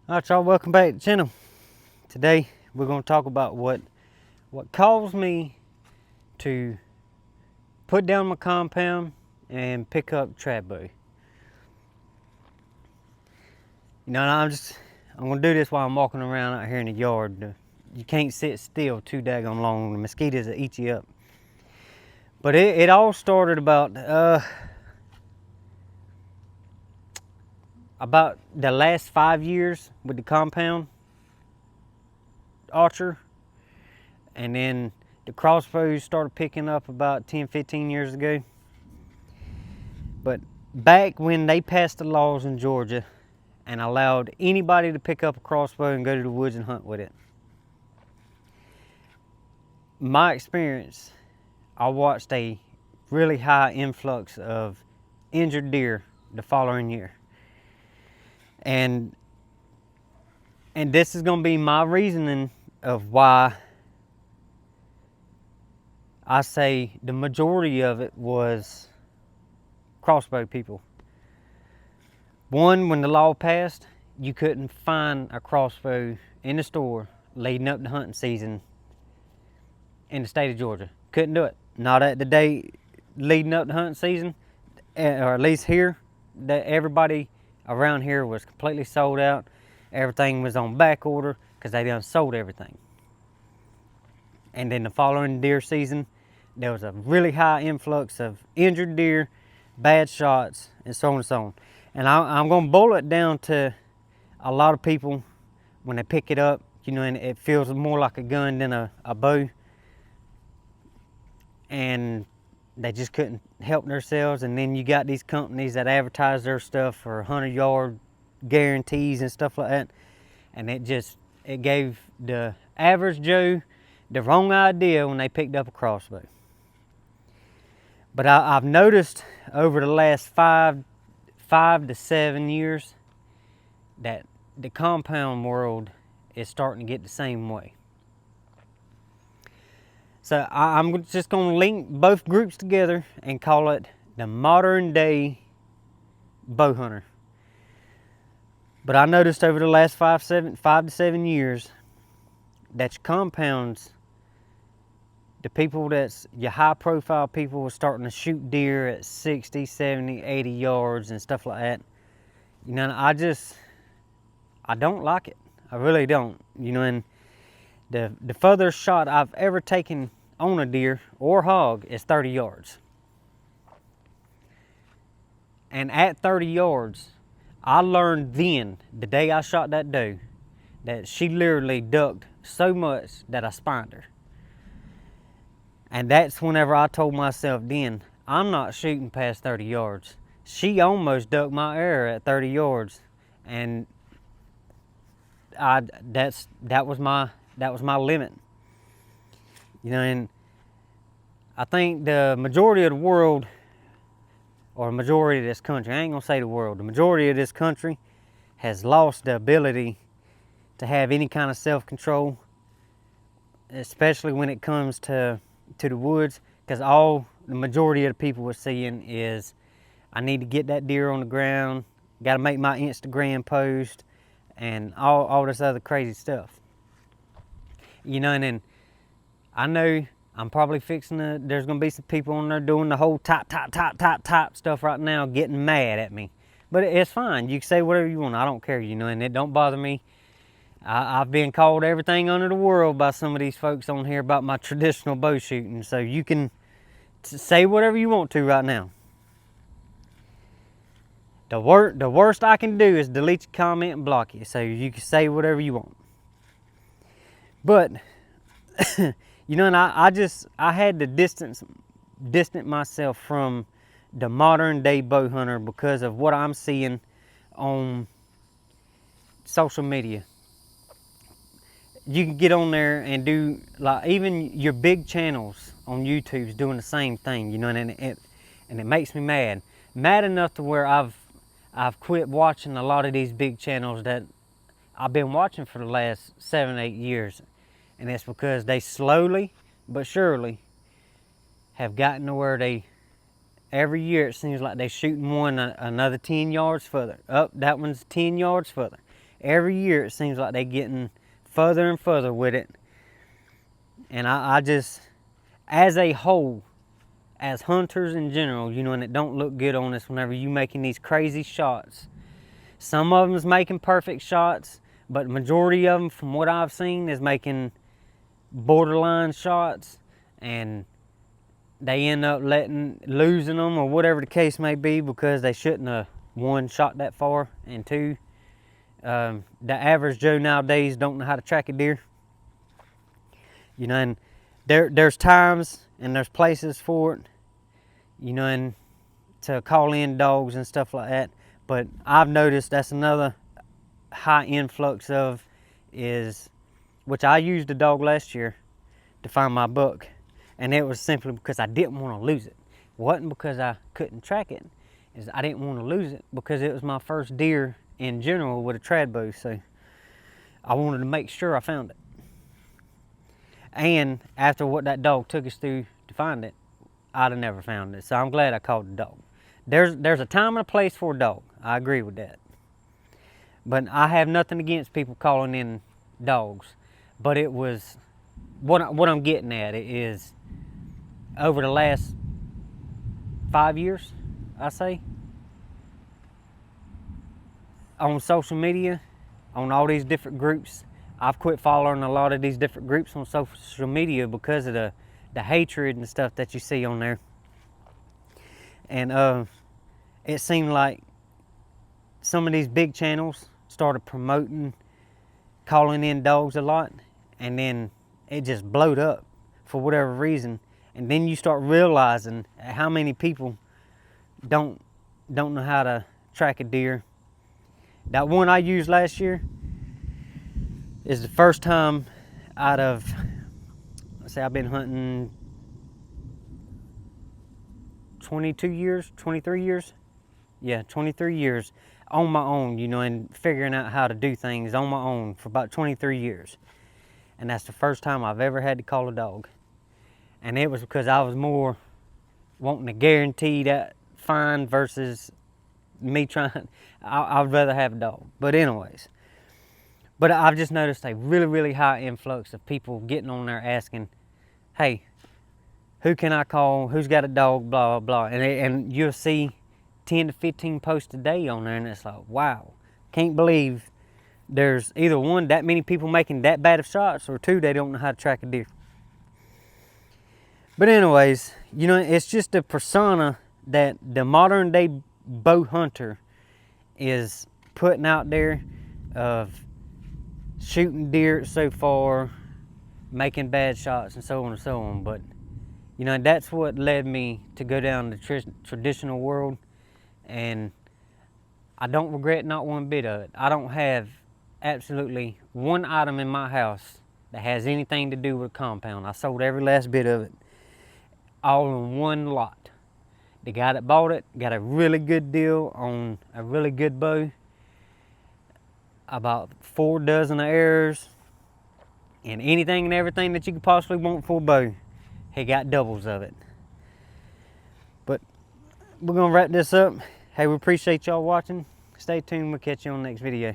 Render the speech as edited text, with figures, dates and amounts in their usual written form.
Alright y'all, welcome back to the channel. Today we're going to talk about what caused me to put down my compound and pick up trap bow. You know, I'm going to do this while I'm walking around out here in the yard. You can't sit still too daggone long. The mosquitoes will eat you up. But it all started about the last 5 years with the compound archer, and then the crossbows started picking up about 10-15 years ago. But back when they passed the laws in Georgia and allowed anybody to pick up a crossbow and go to the woods and hunt with it, my experience, I watched a really high influx of injured deer the following year. And this is going to be my reasoning of why I say the majority of it was crossbow people. One, when the law passed, you couldn't find a crossbow in the store leading up to hunting season in the state of Georgia. Couldn't do it. Not at the day leading up to hunting season, or at least here, that everybody around here was completely sold out. Everything was on back order because they done sold everything. And then the following deer season, there was a really high influx of injured deer, bad shots, and so on and so on. And I'm going to boil it down to a lot of people, when they pick it up, you know, and it feels more like a gun than a bow. And they just couldn't help themselves. And then you got these companies that advertise their stuff for 100-yard guarantees and stuff like that. And it gave the average Joe the wrong idea when they picked up a crossbow. But I've noticed over the last 5 to 7 years that the compound world is starting to get the same way. So I'm just going to link both groups together and call it the modern day bow hunter. But I noticed over the last 5 to 7 years that your compounds, the people that's your high profile people, are starting to shoot deer at 60, 70, 80 yards and stuff like that. You know, I don't like it. I really don't. You know, and the furthest shot I've ever taken on a deer or hog is 30 yards. And at 30 yards, I learned then, the day I shot that doe, that she literally ducked so much that I spined her. And that's whenever I told myself then, I'm not shooting past 30 yards. She almost ducked my arrow at 30 yards. And that was my limit. You know, and I think the majority of the world, or majority of this country, I ain't gonna say the world, the majority of this country has lost the ability to have any kind of self-control, especially when it comes to the woods, because the majority of the people we're seeing is, I need to get that deer on the ground, got to make my Instagram post, and all this other crazy stuff. You know, and then I know I'm probably there's going to be some people on there doing the whole type stuff right now, getting mad at me. But it's fine. You can say whatever you want. I don't care, you know, and it don't bother me. I've been called everything under the world by some of these folks on here about my traditional bow shooting. So you can say whatever you want to right now. The worst I can do is delete your comment and block you. So you can say whatever you want. But, you know, and I had to distance myself from the modern day bow hunter because of what I'm seeing on social media. You can get on there and do, like, even your big channels on YouTube's doing the same thing, you know, and it makes me mad enough to where I've quit watching a lot of these big channels that I've been watching for the last 7-8 years, and it's because they slowly but surely have gotten to where every year it seems like they're shooting one another 10 yards further. Up, that one's 10 yards further. Every year it seems like they're getting further and further with it. And I just, as a whole, as hunters in general, you know, and it don't look good on us whenever you making these crazy shots. Some of them's making perfect shots, but the majority of them, from what I've seen, is making borderline shots, and they end up losing them, or whatever the case may be, because they shouldn't have, one, shot that far, and two, the average Joe nowadays don't know how to track a deer. You know, and there's times and there's places for it, you know, and to call in dogs and stuff like that. But I've noticed that's another high influx of is, which I used a dog last year to find my buck, and it was simply because I didn't want to lose it. It wasn't because I couldn't track it, is I didn't want to lose it because it was my first deer in general with a trad bow, so I wanted to make sure I found it. And after what that dog took us through to find it, I'd have never found it. So I'm glad I called the dog. There's a time and a place for a dog. I agree with that. But I have nothing against people calling in dogs. But it was, what I'm getting at is, over the last 5 years, I say, on social media, on all these different groups, I've quit following a lot of these different groups on social media because of the hatred and stuff that you see on there. And it seemed like some of these big channels started promoting calling in dogs a lot, and then it just blowed up for whatever reason. And then you start realizing how many people don't know how to track a deer. That one I used last year is the first time out of, let's say I've been hunting 22 years, 23 years. Yeah, 23 years on my own, you know, and figuring out how to do things on my own for about 23 years. And that's the first time I've ever had to call a dog. And it was because I was more wanting to guarantee that find versus me trying. I'd rather have a dog. But anyways. But I've just noticed a really, really high influx of people getting on there asking, hey, who can I call? Who's got a dog? Blah, blah, blah. And you'll see 10 to 15 posts a day on there, and it's like, wow. Can't believe there's either one, that many people making that bad of shots, or two, they don't know how to track a deer. But anyways, you know, it's just a persona that the modern day bow hunter is putting out there of shooting deer so far, making bad shots, and so on and so on. But you know, that's what led me to go down the traditional world, and I don't regret not one bit of it. I don't have absolutely one item in my house that has anything to do with a compound. I sold every last bit of it, all in one lot. The guy that bought it got a really good deal on a really good bow, about 4 dozen of arrows, and anything and everything that you could possibly want for a bow. He got doubles of it. But we're gonna wrap this up. Hey, we appreciate y'all watching. Stay tuned, we'll catch you on the next video.